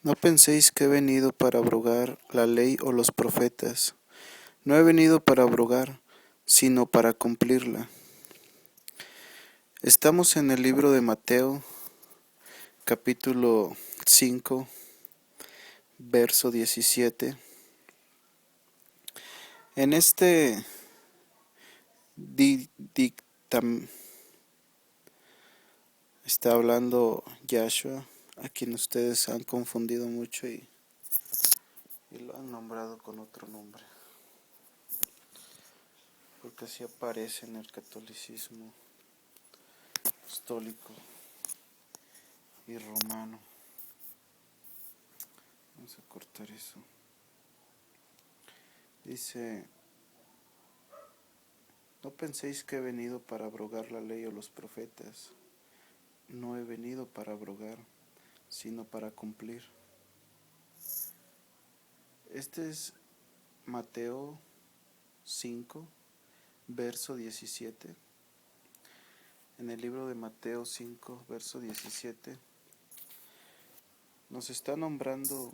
No penséis que he venido para abrogar la ley o los profetas. No he venido para abrogar, sino para cumplirla. Estamos en el libro de Mateo, capítulo 5, verso 17. En este dictamen está hablando Yahshua, a quien ustedes han confundido mucho y lo han nombrado con otro nombre, porque así aparece en el catolicismo apostólico y romano. Vamos a cortar eso. Dice: no penséis que he venido para abrogar la ley o los profetas. No he venido para abrogar, sino para cumplir. Este es Mateo 5, verso 17. En el libro de Mateo 5, verso 17, nos está nombrando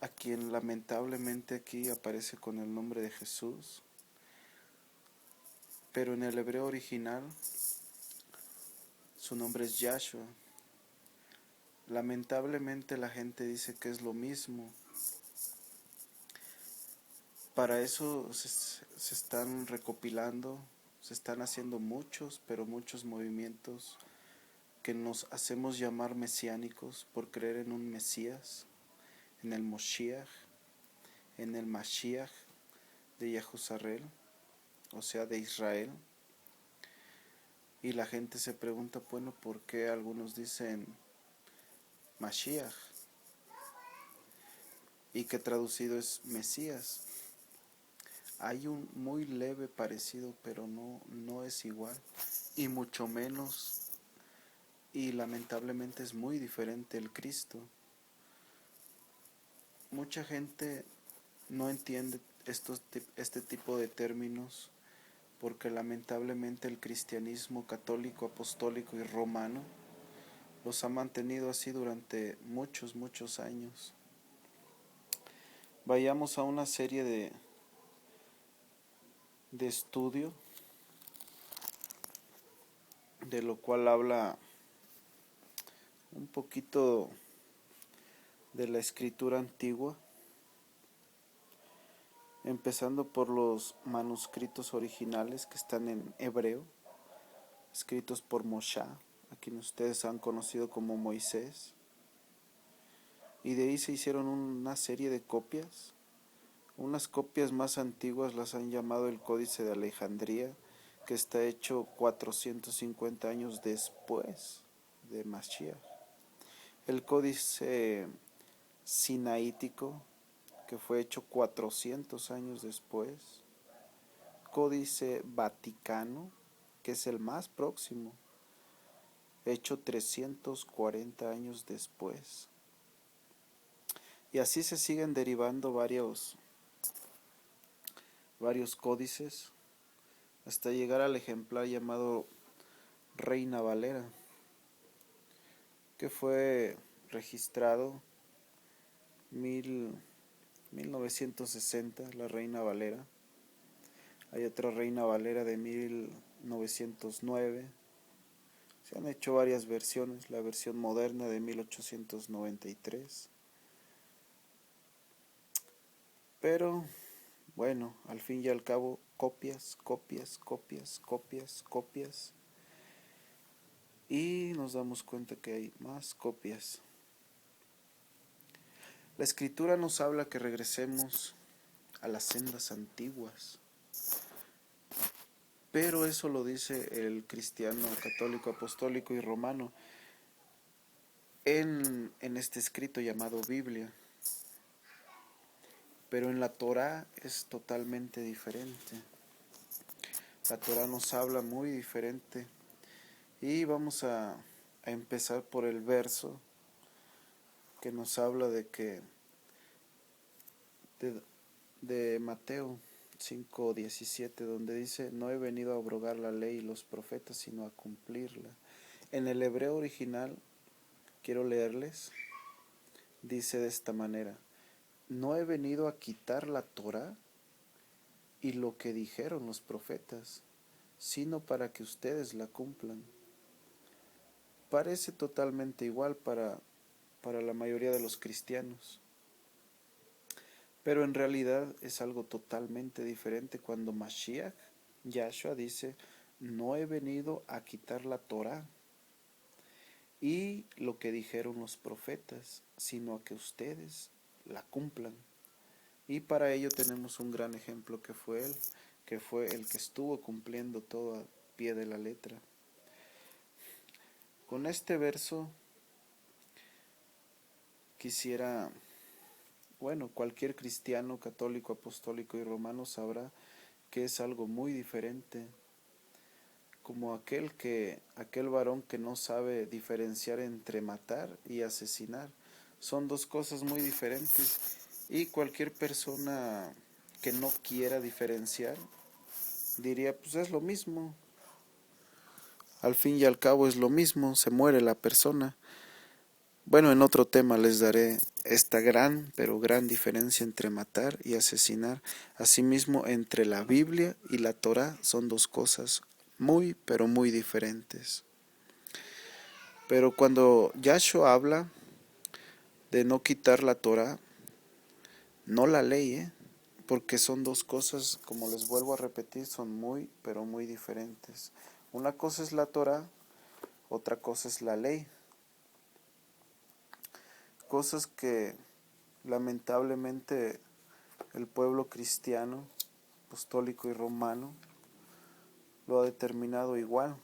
a quien lamentablemente aquí aparece con el nombre de Jesús, pero en el hebreo original su nombre es Yahshua. Lamentablemente la gente dice que es lo mismo. Para eso se están recopilando, se están haciendo muchos, pero muchos movimientos que nos hacemos llamar mesiánicos por creer en un Mesías, en el Moshiach, en el Mashiach de Yahusarel, o sea, de Israel. Y la gente se pregunta, bueno, ¿por qué algunos dicen Mashiach? Y que traducido es Mesías. Hay un muy leve parecido, pero no es igual, y mucho menos, y lamentablemente es muy diferente el Cristo. Mucha gente no entiende este tipo de términos porque lamentablemente el cristianismo católico, apostólico y romano los ha mantenido así durante muchos años. Vayamos a una serie de estudio, de lo cual habla un poquito de la escritura antigua, empezando por los manuscritos originales que están en hebreo, escritos por Moshe, a quien ustedes han conocido como Moisés, y de ahí se hicieron una serie de copias. Unas copias más antiguas las han llamado el Códice de Alejandría, que está hecho 450 años después de Mashiach. El Códice Sinaítico, que fue hecho 400 años después. Códice Vaticano, que es el más próximo, hecho 340 años después. Y así se siguen derivando varios códices hasta llegar al ejemplar llamado Reina Valera, que fue registrado 1960, la Reina Valera. Hay otra Reina Valera de 1909. Se han hecho varias versiones, la versión moderna de 1893. Pero bueno, al fin y al cabo, copias. Y nos damos cuenta que hay más copias. La escritura nos habla que regresemos a las sendas antiguas. Pero eso lo dice el cristiano católico, apostólico y romano en este escrito llamado Biblia. Pero en la Torá es totalmente diferente. La Torá nos habla muy diferente. Y vamos a empezar por el verso que nos habla de Mateo 5:17, donde dice: no he venido a abrogar la ley y los profetas, sino a cumplirla. En el hebreo original, quiero leerles, dice de esta manera: no he venido a quitar la Torá y lo que dijeron los profetas, sino para que ustedes la cumplan. Parece totalmente igual para la mayoría de los cristianos, pero en realidad es algo totalmente diferente cuando Mashiach, Yahshua, dice: no he venido a quitar la Torá y lo que dijeron los profetas, sino a que ustedes la cumplan. Y para ello tenemos un gran ejemplo que fue él, que fue el que estuvo cumpliendo todo a pie de la letra. Con este verso quisiera, bueno, cualquier cristiano, católico, apostólico y romano sabrá que es algo muy diferente, como aquel varón que no sabe diferenciar entre matar y asesinar. Son dos cosas muy diferentes, y cualquier persona que no quiera diferenciar diría: pues es lo mismo, al fin y al cabo es lo mismo, se muere la persona. Bueno, en otro tema les daré esta gran, pero gran diferencia entre matar y asesinar. Asimismo, entre la Biblia y la Torá son dos cosas muy, pero muy diferentes. Pero cuando Yahshua habla de no quitar la Torá, no la ley, porque son dos cosas, como les vuelvo a repetir, son muy, pero muy diferentes. Una cosa es la Torá, otra cosa es la ley. Cosas que lamentablemente el pueblo cristiano, apostólico y romano lo ha determinado igual.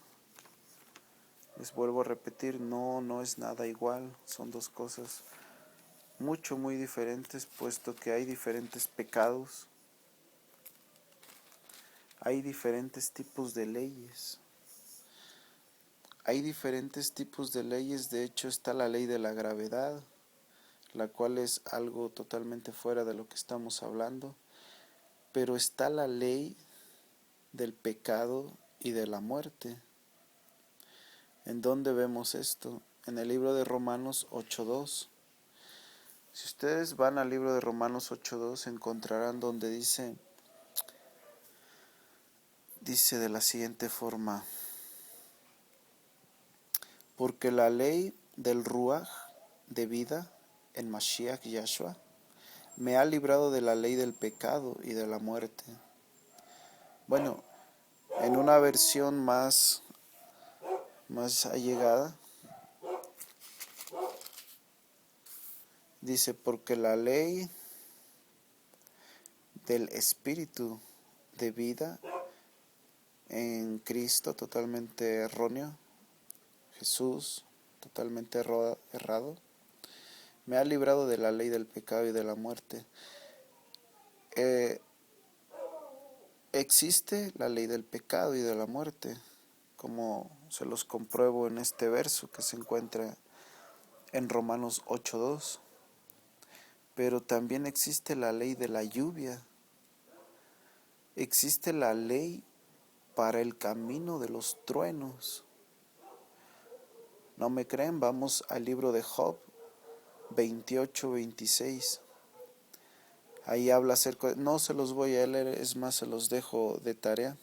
Les vuelvo a repetir, no es nada igual, son dos cosas muy diferentes, puesto que hay diferentes pecados, hay diferentes tipos de leyes. Hay diferentes tipos de leyes, de hecho está la ley de la gravedad, la cual es algo totalmente fuera de lo que estamos hablando, pero está la ley del pecado y de la muerte. ¿En dónde vemos esto? En el libro de Romanos 8:2. Si ustedes van al libro de Romanos 8:2 encontrarán donde dice de la siguiente forma: porque la ley del Ruach de vida en Mashiach Yahshua me ha librado de la ley del pecado y de la muerte. Bueno, en una versión más allegada, dice: porque la ley del espíritu de vida en Cristo, totalmente erróneo, Jesús, totalmente errado, me ha librado de la ley del pecado y de la muerte. Existe la ley del pecado y de la muerte, como se los compruebo en este verso que se encuentra en Romanos 8:2. Pero también existe la ley de la lluvia, existe la ley para el camino de los truenos. ¿No me creen? Vamos al libro de Job 28:26. Ahí habla acerca, no se los voy a leer, es más, se los dejo de tarea.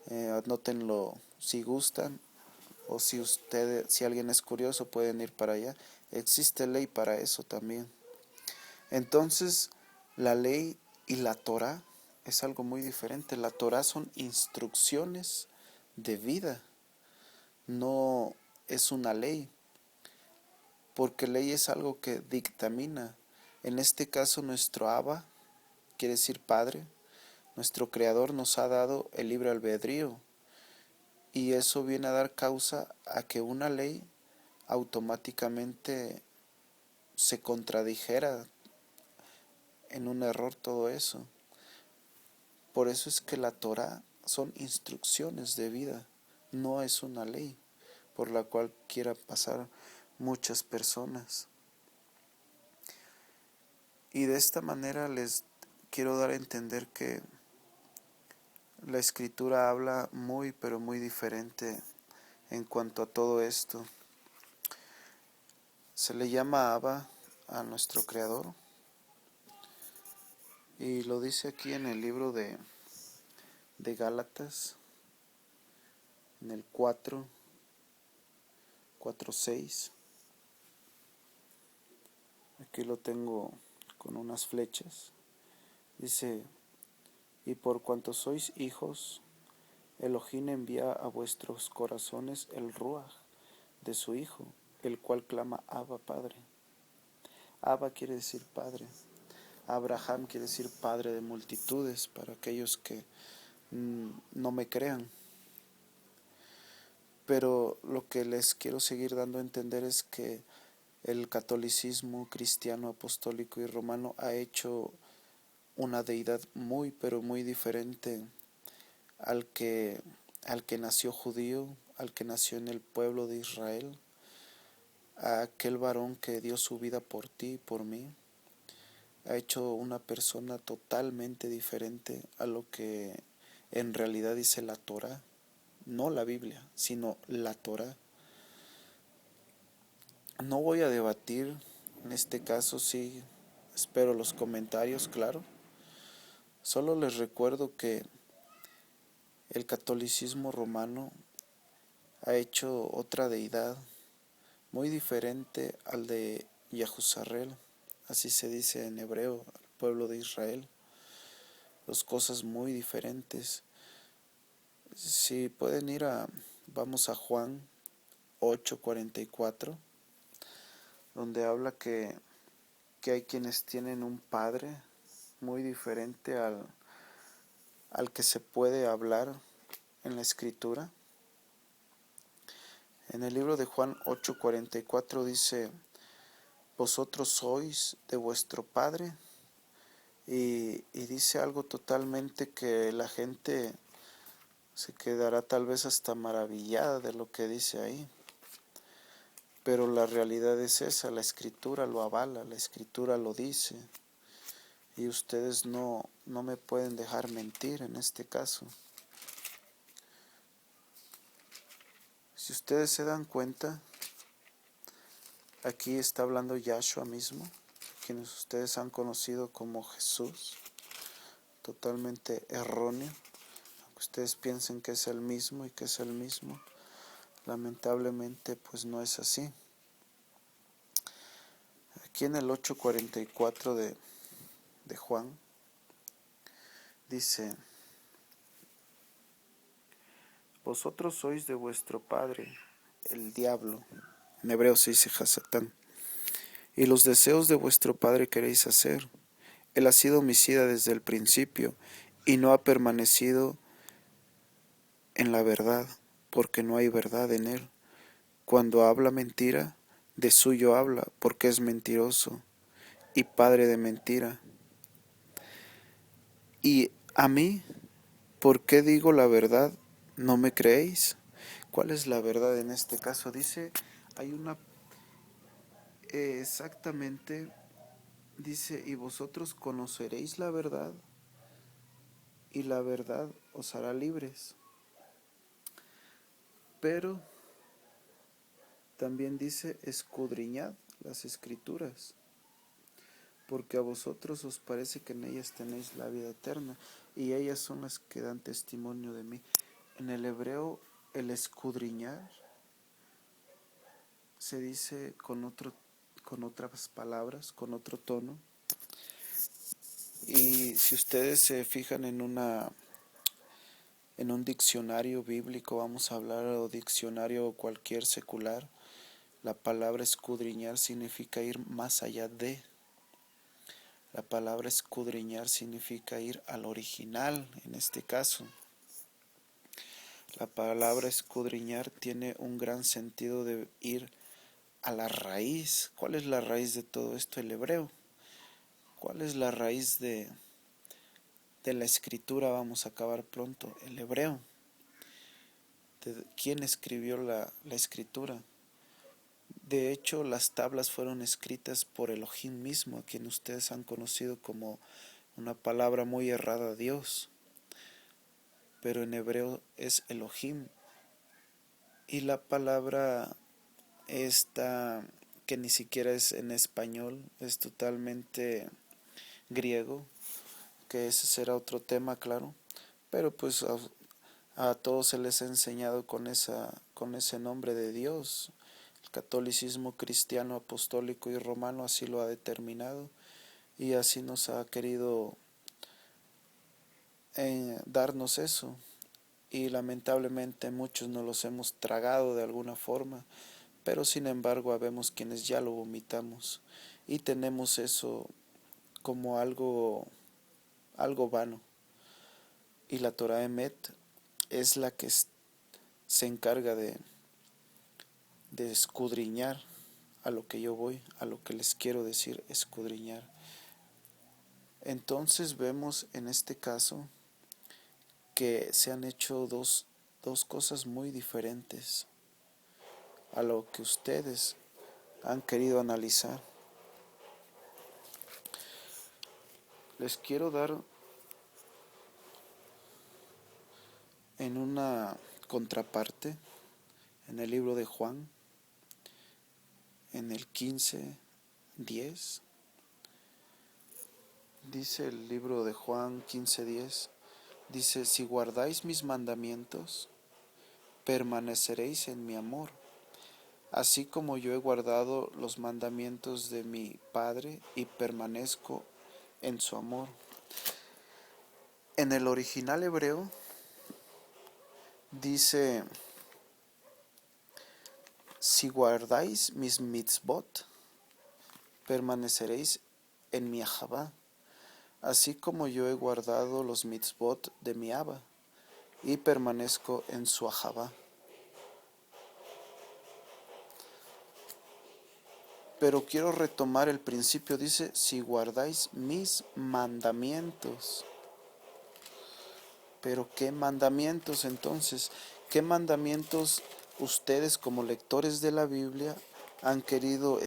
Anótenlo si gustan, o si alguien es curioso pueden ir para allá. Existe ley para eso también. Entonces, la ley y la Torá es algo muy diferente. La Torá son instrucciones de vida, no es una ley, porque ley es algo que dictamina. En este caso, nuestro Abba, quiere decir Padre, nuestro Creador, nos ha dado el libre albedrío, y eso viene a dar causa a que una ley automáticamente se contradijera en un error todo eso. Por eso es que la Torá son instrucciones de vida, no es una ley por la cual quiera pasar muchas personas. Y de esta manera les quiero dar a entender que la Escritura habla muy pero muy diferente en cuanto a todo esto. Se le llama Abba a nuestro Creador. Y lo dice aquí en el libro de Gálatas, en el 4:6. Aquí lo tengo con unas flechas. Dice: y por cuanto sois hijos, Elohim envía a vuestros corazones el Ruach de su Hijo, el cual clama: Abba, Padre. Abba quiere decir Padre. Abraham quiere decir Padre de multitudes, para aquellos que no me crean. Pero lo que les quiero seguir dando a entender es que el catolicismo cristiano, apostólico y romano ha hecho una deidad muy, pero muy diferente al que nació judío, al que nació en el pueblo de Israel, a aquel varón que dio su vida por ti y por mí. Ha hecho una persona totalmente diferente a lo que en realidad dice la Torá, no la Biblia, sino la Torá. No voy a debatir, en este caso sí, espero los comentarios, claro. Solo les recuerdo que el catolicismo romano ha hecho otra deidad muy diferente al de Yahuzarel, así se dice en hebreo, al pueblo de Israel. Dos cosas muy diferentes. Si pueden vamos a Juan 8:44, donde habla que hay quienes tienen un padre muy diferente al que se puede hablar en la escritura. En el libro de Juan 8:44 dice: vosotros sois de vuestro padre, y dice algo totalmente que la gente se quedará tal vez hasta maravillada de lo que dice ahí. Pero la realidad es esa, la escritura lo avala, la escritura lo dice, y ustedes no me pueden dejar mentir en este caso. Si ustedes se dan cuenta, aquí está hablando Yahshua mismo, quienes ustedes han conocido como Jesús, totalmente erróneo, aunque ustedes piensen que es el mismo y que es el mismo, lamentablemente pues no es así. Aquí en el 8:44 de Juan dice: vosotros sois de vuestro padre, el diablo. En hebreo se dice Hasatán. Y los deseos de vuestro padre queréis hacer. Él ha sido homicida desde el principio y no ha permanecido en la verdad, porque no hay verdad en él. Cuando habla mentira, de suyo habla, porque es mentiroso y padre de mentira. Y a mí, ¿por qué digo la verdad? ¿No me creéis? ¿Cuál es la verdad en este caso? Dice, hay una exactamente, dice: y vosotros conoceréis la verdad, y la verdad os hará libres. Pero también dice: escudriñad las escrituras, porque a vosotros os parece que en ellas tenéis la vida eterna, y ellas son las que dan testimonio de mí. En el hebreo, el escudriñar se dice con otras palabras, con otro tono. Y si ustedes se fijan en un diccionario bíblico, vamos a hablar, o diccionario cualquier secular, la palabra escudriñar significa ir más allá de. La palabra escudriñar significa ir al original, en este caso. La palabra escudriñar tiene un gran sentido de ir a la raíz. ¿Cuál es la raíz de todo esto? El hebreo. ¿Cuál es la raíz de la escritura? Vamos a acabar pronto. El hebreo. ¿Quién escribió la escritura? De hecho, las tablas fueron escritas por Elohim mismo, a quien ustedes han conocido como una palabra muy errada, Dios. Pero en hebreo es Elohim. Y la palabra esta que ni siquiera es en español, es totalmente griego, que ese será otro tema, claro, pero pues a todos se les ha enseñado con ese nombre de Dios. El catolicismo cristiano, apostólico y romano así lo ha determinado y así nos ha querido darnos eso. Y lamentablemente muchos no los hemos tragado de alguna forma, pero sin embargo habemos quienes ya lo vomitamos y tenemos eso como algo vano. Y la Torah Emet es la que se encarga de escudriñar a lo que yo voy, a lo que les quiero decir, escudriñar. Entonces vemos en este caso que se han hecho dos cosas muy diferentes a lo que ustedes han querido analizar. Les quiero dar en una contraparte en el libro de Juan, en el 15:10. Dice el libro de Juan 15:10, dice, si guardáis mis mandamientos, permaneceréis en mi amor, así como yo he guardado los mandamientos de mi Padre y permanezco en su amor. En el original hebreo dice, si guardáis mis mitzvot, permaneceréis en mi ahavá, así como yo he guardado los mitzvot de mi Abba y permanezco en su ahavá. Pero quiero retomar el principio, dice, si guardáis mis mandamientos. Pero ¿qué mandamientos entonces? ¿Qué mandamientos ustedes como lectores de la Biblia han querido